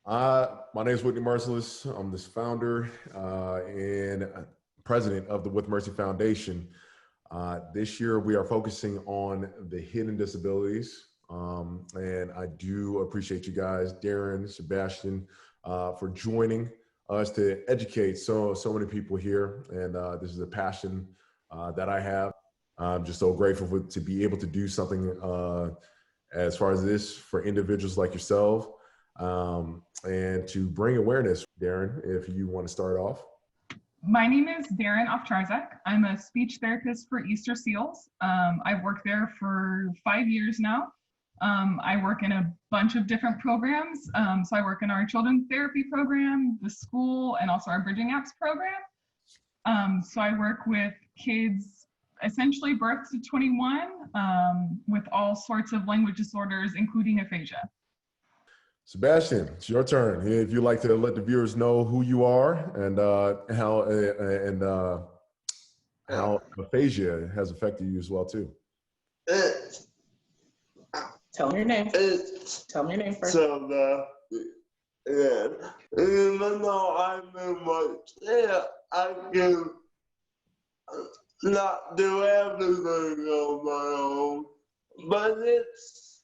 My name is Whitney Mercilus. I'm the founder and president of the WithMerci Foundation. This year, we are focusing on the hidden disabilities. And I do appreciate you guys, Darren, Sebastian, for joining us to educate so many people here. And this is a passion that I have. I'm just so grateful to be able to do something as far as this for individuals like yourself. And to bring awareness. Darren, if you want to start off. My name is Darren Ofcharzak. I'm a speech therapist for Easter Seals. I've worked there for 5 years now. I work in a bunch of different programs. So I work in our children's therapy program, the school, and also our Bridging Apps program. So I work with kids essentially birth to 21 with all sorts of language disorders, including aphasia. Sebastian, it's your turn. If you'd like to let the viewers know who you are and how aphasia has affected you as well too. Tell me your name. Tell me your name first. So, even though I'm in my chair, I can not do everything on my own, but it's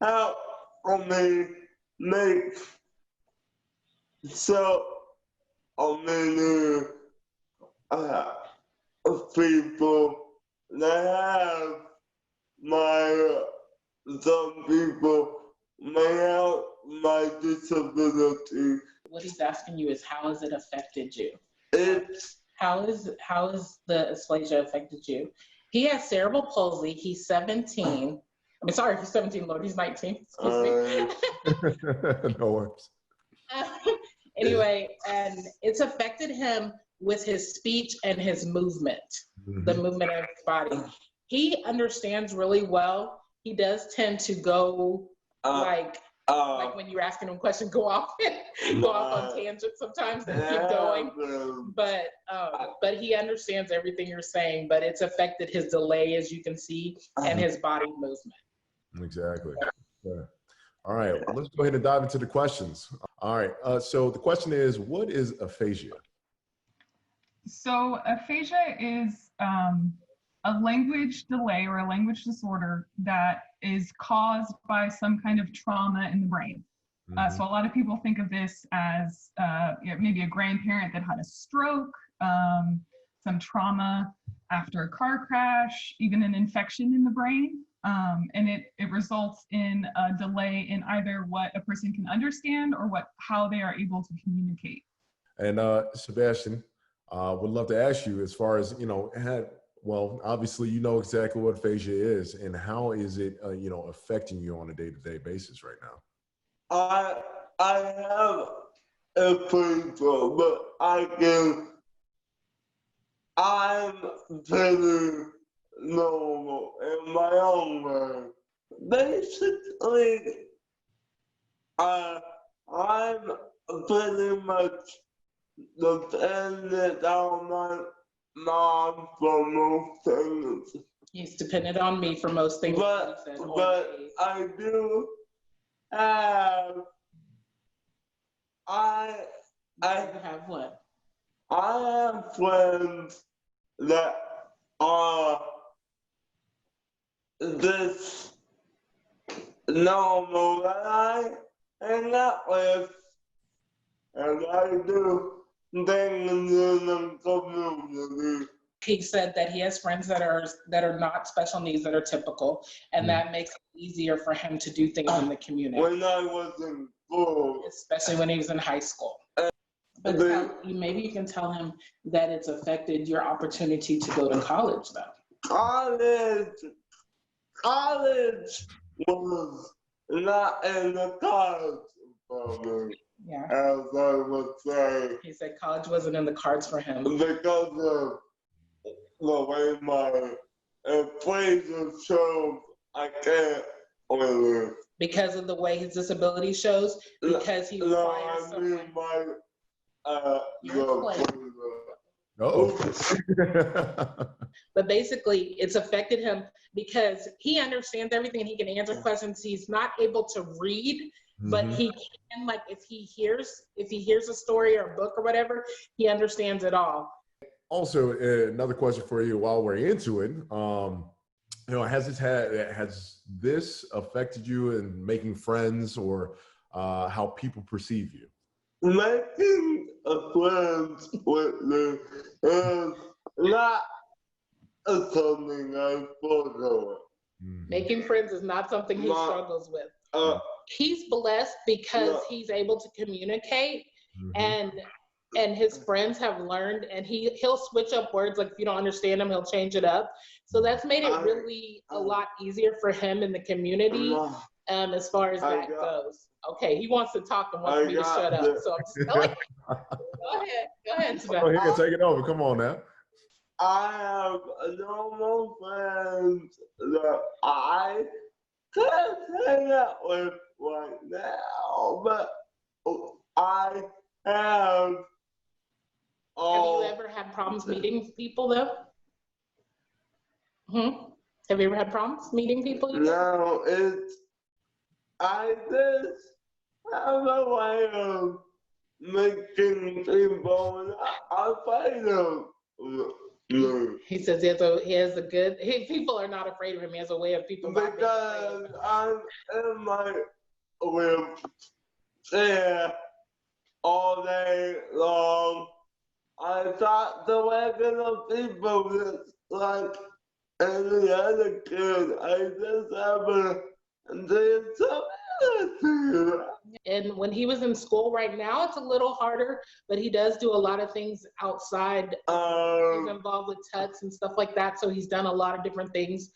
helped me make so many people that have some people may have my disability. What he's asking you is, how has it affected you? How is the aphasia affected you? He has cerebral palsy. He's 17. I mean, sorry, he's 17, Lord, he's 19. Excuse me. No worries. Anyway, and it's affected him with his speech and his movement, the movement of his body. He understands really well. He does tend to go like when you're asking him questions, go off on tangents sometimes and keep going. But he understands everything you're saying, but it's affected his delay, as you can see, and his body movement. Exactly. Yeah. All right, well, let's go ahead and dive into the questions. All right, so the question is, what is aphasia? So aphasia is a language delay or a language disorder that is caused by some kind of trauma in the brain. So a lot of people think of this as maybe a grandparent that had a stroke, some trauma after a car crash, even an infection in the brain. And it results in a delay in either what a person can understand or how they are able to communicate. And Sebastian, would love to ask you, as far as, well, obviously, you know exactly what aphasia is, and how is it, affecting you on a day-to-day basis right now? I have aphasia, but I'm pretty normal in my own way. Basically, I'm pretty much dependent on my mom for most things. He's dependent on me for most things. But I do have, I have what? I have friends that are this normal that I hang out with, and I do things in the community. He said that he has friends that are not special needs, that are typical, and that makes it easier for him to do things in the community. When I was in school. Especially when he was in high school. But maybe you can tell him that it's affected your opportunity to go to college, though. College was not in the cards for me. Yeah. As I would say. He said college wasn't in the cards for him. Because of the way my aphasia shows, I can't really. Because of the way his disability shows? Because he requires someone. But basically, it's affected him because he understands everything and he can answer questions. He's not able to read but he can, like, if he hears a story or a book or whatever, he understands it all. Also, another question for you while we're into it. Has this affected you in making friends or how people perceive you? Making friends with them is not something I struggle with. Making friends is not something he struggles with. He's blessed because he's able to communicate, and his friends have learned, and he'll switch up words. Like if you don't understand him, he'll change it up. So that's made it really a lot easier for him in the community, as far as that goes. Okay, he wants to talk and wants me to shut up. So I'm just going. Go ahead, Sebastian. Go ahead, take it over. Come on now. I have normal friends that I can't hang out with right now, but I have. Have you ever had problems meeting people though? Have you ever had problems meeting people? No, I just have a way of making people, and I find them. He says people are not afraid of him. He has a way of people not being afraid of him. I'm in my wheelchair all day long. I talk to regular people just like any other kid. I just have and when he was in school right now, it's a little harder, but he does do a lot of things outside. He's involved with tuts and stuff like that. So he's done a lot of different things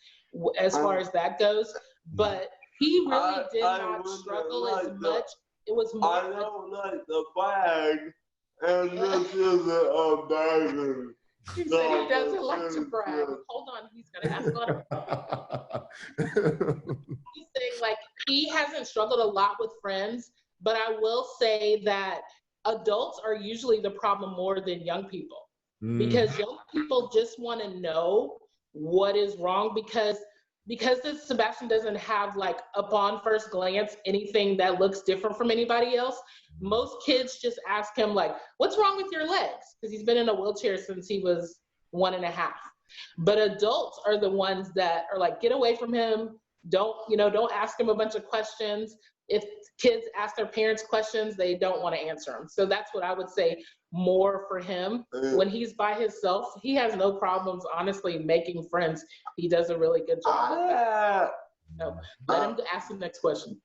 as far as that goes. But he really did not struggle as much. It was more. I don't like the bag, and this isn't a bag. He said he doesn't like to brag. Hold on, he's gonna ask on. He's saying like he hasn't struggled a lot with friends, but I will say that adults are usually the problem more than young people, because young people just want to know what is wrong, because this Sebastian doesn't have like upon first glance anything that looks different from anybody else. Most kids just ask him like, what's wrong with your legs? Because he's been in a wheelchair since he was 1.5. But adults are the ones that are like, get away from him. Don't ask him a bunch of questions. If kids ask their parents questions, they don't want to answer them. So that's what I would say more for him. When he's by himself, he has no problems, honestly, making friends. He does a really good job. So let him ask the next question.